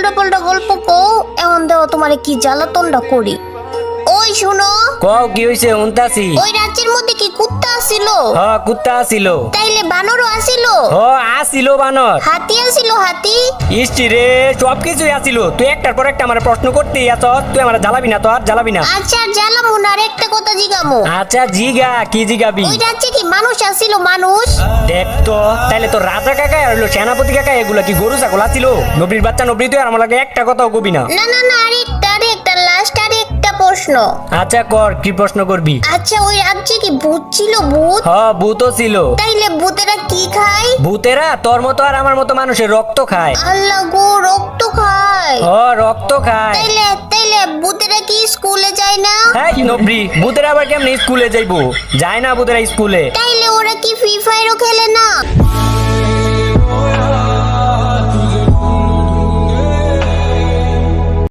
উল্টো পাল্টা গল্প কও, এখন দেও তোমারে কি জ্বালাতনটা করি। ওই শুনো, কও কি হইছে? উনতাছি। ওই রাজ্যের মধ্যে কি কুত্তা আসিল? কুত্তা আসিল। তাইলে বানরও আসিল? আসিল বানর। হাতি আসিল? হাতি? ইষ্টি রে, সবকিছুই আসিল। তুই একটার পর একটা আমার প্রশ্ন করতেই আছ। তুই আমার জ্বালাবি না, তো আর জ্বালাবি না। আচ্ছা জ্বালামু না, আর একটা কথা জিগামু। আচ্ছা জিগা, কি জিগাবি? ওই রাজ্যে কি মানুষ আসিল? মানুষ? দেখ তো, তাইলে তো রাজা কাকা আর হলো সেনাপতি কাকা এগুলা কি গরু ছাগল আসিল? নবীর বাচ্চা নবী, তুই আর আমার লাগে একটা কথাও কবি না। না না না, আরেকটা লাস্ট আরেকটা প্রশ্ন। আচ্ছা কর, কি প্রশ্ন করবি? আচ্ছা ওই রাজ্যে কি ভূত ছিল? ভূত? ভূতও ছিল। তাইলে ভূতেরা কি খায়? ভূতেরা তোর মতো আর আমার মতো মানুষের রক্ত খায়। আল্লাহ গো, রক্ত খায়? রক্ত খায়। তাইলে তাইলে ভূতেরা কি স্কুলে যায় না? হ্যাঁ নবী, ভূতেরা আবার কেমনে স্কুলে যাইবো? যায় না ভূতেরা স্কুলে। তাইলে ওরা কি ফ্রি ফায়ারও খেলে না?